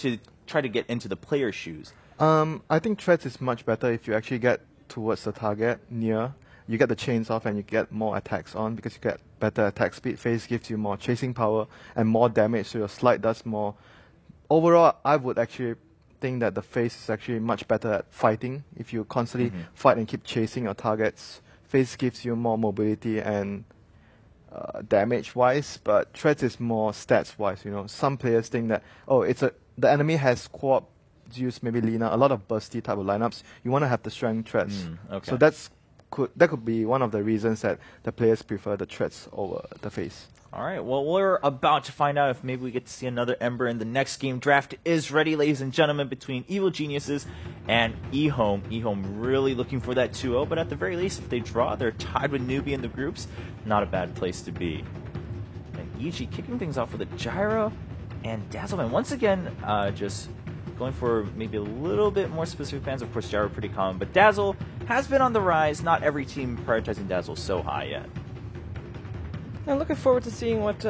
to try to get into the player's shoes? I think Threads is much better if you actually get towards the target near. You get the chains off and you get more attacks on because you get better attack speed. Phase gives you more chasing power and more damage, so your slide does more. Overall, I would actually think that the Phase is actually much better at fighting. If you constantly fight and keep chasing your targets, Phase gives you more mobility and damage-wise, but Threads is more stats-wise. Some players think that the enemy has co-op, use maybe Lina, a lot of bursty type of lineups. You want to have the strength Threads. Okay. So that could be one of the reasons that the players prefer the Threads over the Phase. All right, well, we're about to find out if maybe we get to see another Ember in the next game. Draft is ready, ladies and gentlemen, between Evil Geniuses and eHome. eHome really looking for that 2-0, but at the very least, if they draw, they're tied with Newbie in the groups. Not a bad place to be. And EG kicking things off with a Gyro and Dazzleman. Once again, just going for maybe a little bit more specific fans. Of course, Gyro pretty common, but Dazzle has been on the rise. Not every team prioritizing Dazzle so high yet. I'm looking forward to seeing what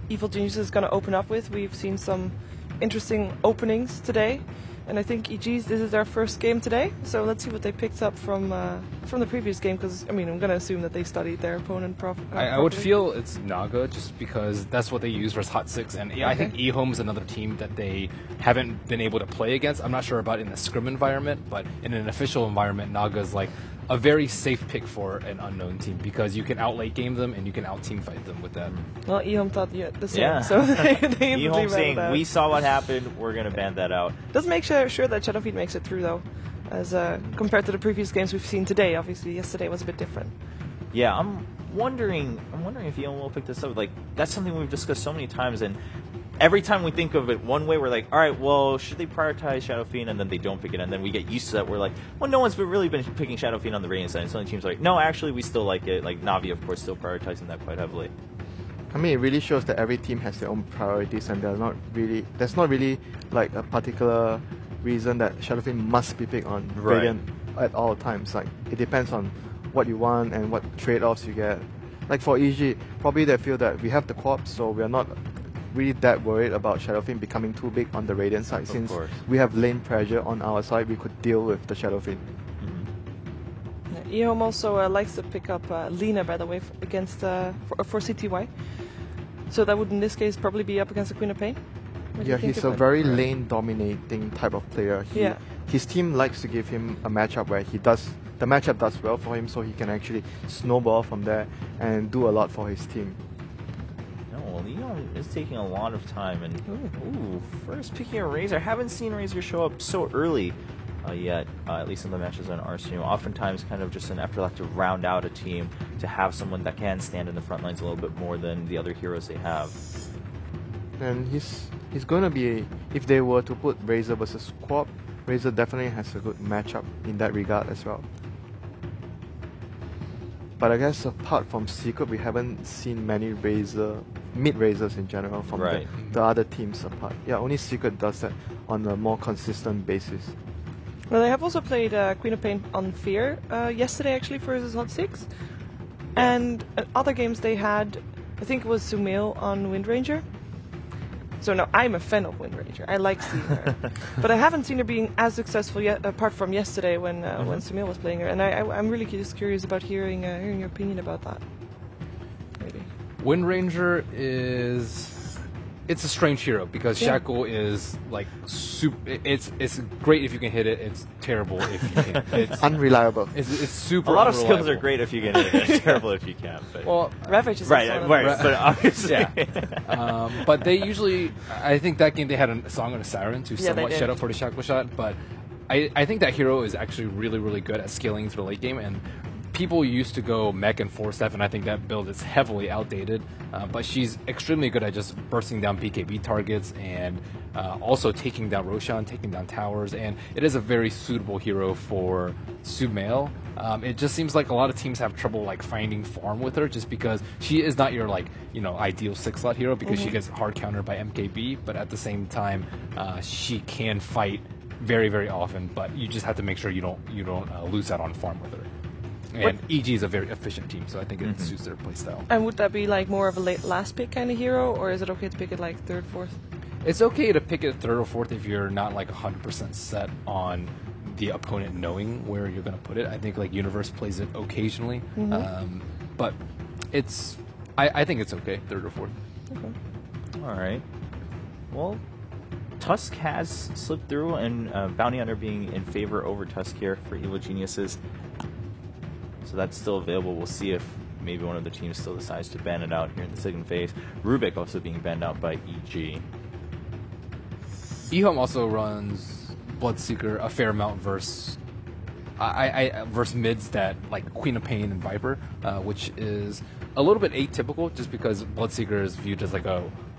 Evil Genius is going to open up with. We've seen some interesting openings today, and I think EG's this is their first game today. So let's see what they picked up from the previous game. Because I'm going to assume that they studied their opponent properly. I would feel it's Naga just because that's what they use versus Hot 6, and I think eHome is another team that they haven't been able to play against. I'm not sure about in the scrim environment, but in an official environment, Naga is like a very safe pick for an unknown team because you can out-late game them and you can out-team fight them with that. Well, eHome thought the same, so they eHome saying, we saw what happened, we're going to ban that out. Does make sure that Shadowfeed makes it through, though, as compared to the previous games we've seen today. Obviously, yesterday was a bit different. Yeah, I'm wondering if eHome will pick this up. Like, that's something we've discussed so many times, and every time we think of it one way, we're like, all right, well, should they prioritize Shadow Fiend? And then they don't pick it, and then we get used to that. We're like, well, no one's really been picking Shadow Fiend on the Radiant side. And some of the teams are like, no, actually, we still like it. Like, Navi, of course, still prioritizing that quite heavily. I mean, it really shows that every team has their own priorities, and there's not really like a particular reason that Shadow Fiend must be picked on Radiant at all times. Like, it depends on what you want and what trade-offs you get. Like for EG, probably they feel that we have the co-op, so we are not really that worried about Shadow Fiend becoming too big on the Radiant side. Since we have lane pressure on our side, we could deal with the Shadow Fiend. eHome also likes to pick up Lina, by the way, against for CTY. So that would, in this case, probably be up against the Queen of Pain. Yeah, he's a very lane-dominating type of player. His team likes to give him a matchup where the matchup does well for him, so he can actually snowball from there and do a lot for his team. Leon is taking a lot of time, and first picking a Razor. I haven't seen Razor show up so early yet, at least in the matches on Arsenal. Oftentimes kind of just an afterthought to round out a team, to have someone that can stand in the front lines a little bit more than the other heroes they have. And he's going to be, if they were to put Razor versus Squab, Razor definitely has a good matchup in that regard as well. But I guess apart from Secret, we haven't seen many mid-Razors in general from the other teams apart. Yeah, only Secret does that on a more consistent basis. Well, they have also played Queen of Pain on Fear yesterday, actually, versus Hot 6. And other games they had, I think it was Sumail on Windranger. So no, I'm a fan of Windranger. I like seeing her. But I haven't seen her being as successful yet, apart from yesterday when Sumail was playing her. And I'm really just curious about hearing your opinion about that. Maybe. Windranger is... It's a strange hero because Shackle is like it's great if you can hit it. It's terrible if you can't. It's unreliable. It's super. A lot of unreliable. skills are great if you can hit it. It's terrible if you can't. But. Well, Ravage is but obviously, but they usually. I think that game they had a song and a siren to somewhat shut up for the Shackle shot. But I think that hero is actually really really good at scaling through the late game and. People used to go mech and 4-step, and I think that build is heavily outdated. But she's extremely good at just bursting down BKB targets and also taking down Roshan, taking down towers. And it is a very suitable hero for Sumail. It just seems like a lot of teams have trouble like finding farm with her, just because she is not your ideal 6-slot hero because she gets hard countered by MKB. But at the same time, she can fight very very often. But you just have to make sure you don't lose out on farm with her. And EG is a very efficient team, so I think it suits their playstyle. And would that be like more of a late last pick kind of hero, or is it okay to pick it like third, fourth? It's okay to pick it third or fourth if you're not like 100% set on the opponent knowing where you're going to put it. I think like Universe plays it occasionally, but I think it's okay, third or fourth. Okay. All right. Well, Tusk has slipped through, and Bounty Hunter being in favor over Tusk here for Evil Geniuses. So that's still available. We'll see if maybe one of the teams still decides to ban it out here in the second phase. Rubik also being banned out by EG. eHome also runs Bloodseeker a fair amount versus versus mids that like Queen of Pain and Viper, which is a little bit atypical just because Bloodseeker is viewed as like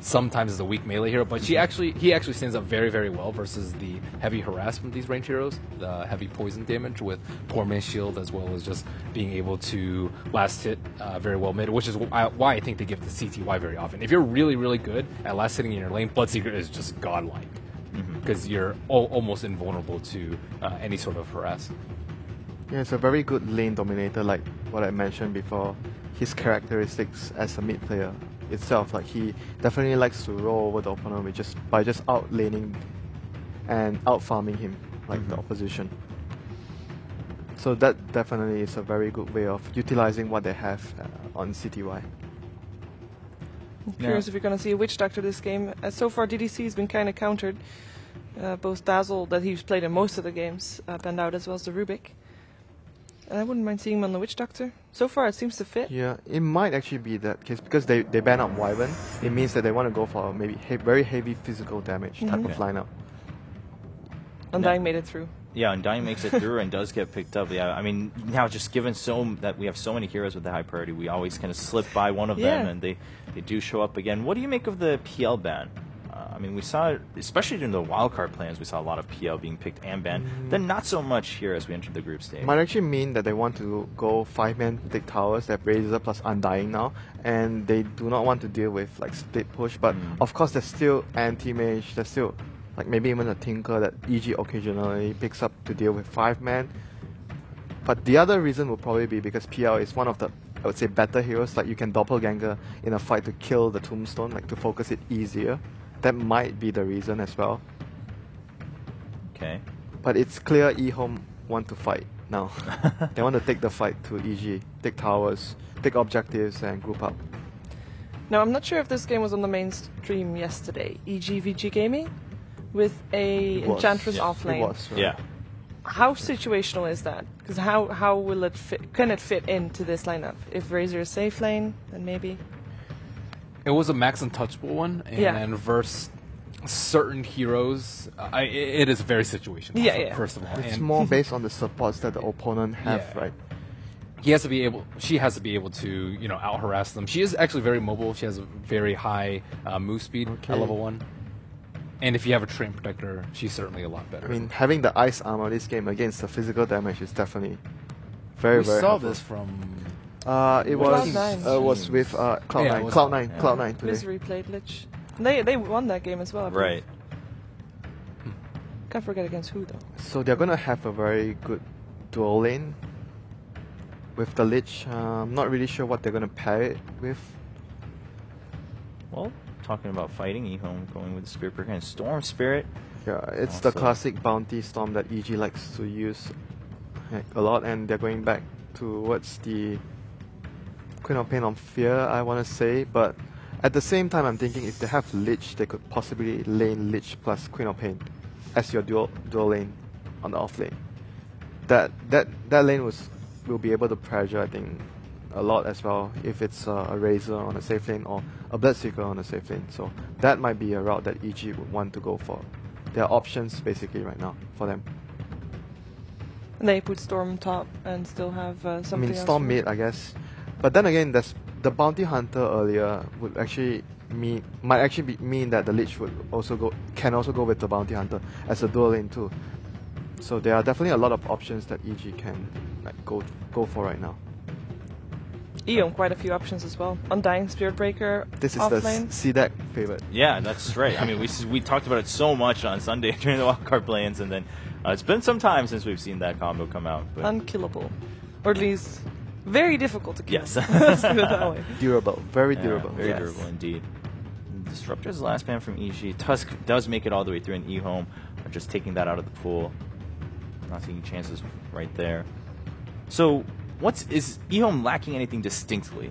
sometimes as a weak melee hero, but he actually stands up very, very well versus the heavy harassment of these ranged heroes, the heavy poison damage with Poor Man's Shield, as well as just being able to last hit very well mid, which is why I think they give the CTY very often. If you're really, really good at last hitting in your lane, Bloodseeker is just godlike because you're almost invulnerable to any sort of harass. Yeah, it's a very good lane dominator, like what I mentioned before. His characteristics as a mid player itself, like he definitely likes to roll over the opponent by just out laning and out farming him, like the opposition. So that definitely is a very good way of utilizing what they have on CTY. I'm curious if you're going to see a Witch Doctor this game. So far, DDC has been kind of countered. Both Dazzle, that he's played in most of the games, banned out, as well as the Rubik. And I wouldn't mind seeing him on the Witch Doctor. So far, it seems to fit. Yeah, it might actually be that case because they ban out Wyvern. It means that they want to go for maybe very heavy physical damage type of lineup. Undying made it through. Yeah, Undying makes it through and does get picked up. Yeah, I mean, now just given that we have so many heroes with the high priority, we always kind of slip by one of them, and they do show up again. What do you make of the PL ban? I mean, we saw, especially during the wildcard plans, we saw a lot of PL being picked and banned. Then not so much here as we entered the group stage. Might actually mean that they want to go 5-man take towers. They have Razor plus Undying now, and they do not want to deal with like split push. But of course, there's still anti-mage. There's still like maybe even a Tinker that EG occasionally picks up to deal with 5-man. But the other reason will probably be because PL is one of the, I would say, better heroes. Like you can doppelganger in a fight to kill the tombstone, like to focus it easier. That might be the reason as well. Okay. But it's clear eHome want to fight now. They want to take the fight to EG, take towers, take objectives, and group up. Now, I'm not sure if this game was on the main stream yesterday. EGVG Gaming with a Enchantress off lane. It was, right? Yeah. How situational is that? Because how will it fit? Can it fit into this lineup? If Razor is safe lane, then maybe. It was a max untouchable one, and versus certain heroes, it is very situational. First of all, it's more based on the supports that the opponent have, right? She has to be able to out harass them. She is actually very mobile. She has a very high move speed at level 1. And if you have a Train Protector, she's certainly a lot better. I mean, having the ice armor this game against the physical damage is definitely very helpful. helpful. This from. It was with Cloud9. Cloud9 today. Misery played Lich. They won that game as well. Right. Can't forget against who though. So they're gonna have a very good dual lane with the Lich. I'm not really sure what they're gonna pair it with. Well, talking about fighting, eHome going with the Spirit Breaker and Storm Spirit. Yeah, it's the classic bounty storm that EG likes to use a lot, and they're going back towards the Queen of Pain on Fear, I want to say, but at the same time I'm thinking if they have Lich, they could possibly lane Lich plus Queen of Pain as your dual lane on the off lane. That lane will be able to pressure, I think, a lot as well if it's a Razor on a safe lane or a Bloodseeker on a safe lane. So that might be a route that EG would want to go for. There are options basically right now for them. And they put Storm top and still have something else. Storm mid, I guess. But then again, there's the Bounty Hunter earlier would actually mean that the Lich can also go with the Bounty Hunter as a dual lane too. So there are definitely a lot of options that EG can go for right now. eHome quite a few options as well. Undying Spirit Breaker. This is off the lane. CDEC favorite. Yeah, that's right. I mean, we talked about it so much on Sunday during the wildcard plans, and then it's been some time since we've seen that combo come out. But Unkillable, or at least very difficult to kill. yes, Let's put it that way. Durable, very durable. Very durable indeed. Disruptor is the last man from EG. Tusk does make it all the way through, and eHome are just taking that out of the pool. Not taking chances right there. So, is eHome lacking anything distinctly,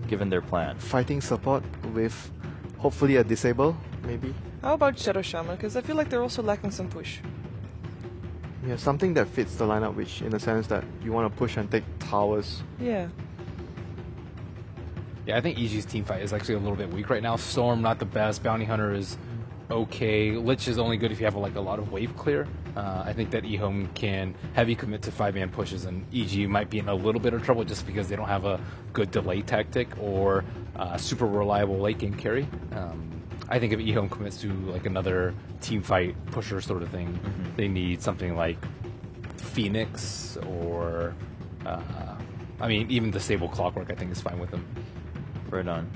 given their plan? Fighting support with hopefully a disable, maybe. How about Shadow Shaman? Because I feel like they're also lacking some push. Yeah, something that fits the lineup, which in the sense that you want to push and take towers. Yeah. Yeah, I think EG's team fight is actually a little bit weak right now. Storm, not the best. Bounty Hunter is okay. Lich is only good if you have a lot of wave clear. I think that eHome can heavy commit to 5-man pushes, and EG might be in a little bit of trouble just because they don't have a good delay tactic or super reliable late game carry. I think if eHome commits to like another team fight pusher sort of thing, they need something like Phoenix or even Disable Clockwork. I think is fine with them. Right on.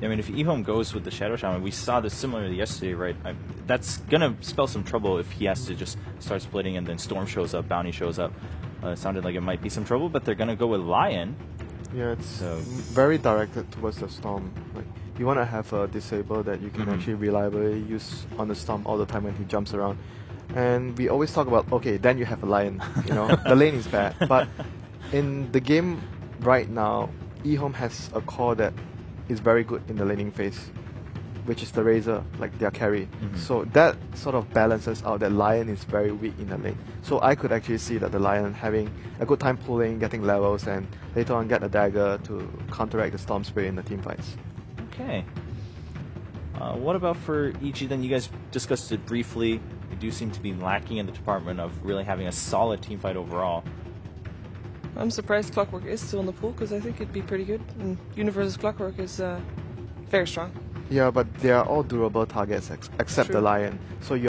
I mean, if eHome goes with the Shadow Shaman, we saw this similarly yesterday, right? That's gonna spell some trouble if he has to just start splitting and then Storm shows up, Bounty shows up. It sounded like it might be some trouble, but they're gonna go with Lion. Yeah, it's very directed towards the Storm. Like, you want to have a disable that you can actually reliably use on the Storm all the time when he jumps around. And we always talk about, okay, then you have a Lion. You know, the lane is bad, but in the game right now, eHome has a core that is very good in the laning phase, which is the Razor, like their carry. So that sort of balances out that Lion is very weak in the lane. So I could actually see that the Lion having a good time pulling, getting levels, and later on get a dagger to counteract the Storm Spray in the team fights. Okay. What about for EG then? You guys discussed it briefly. They do seem to be lacking in the department of really having a solid team fight overall. I'm surprised Clockwork is still in the pool because I think it'd be pretty good. And Universe's Clockwork is very strong. Yeah, but they are all durable targets except True. the Lion. So you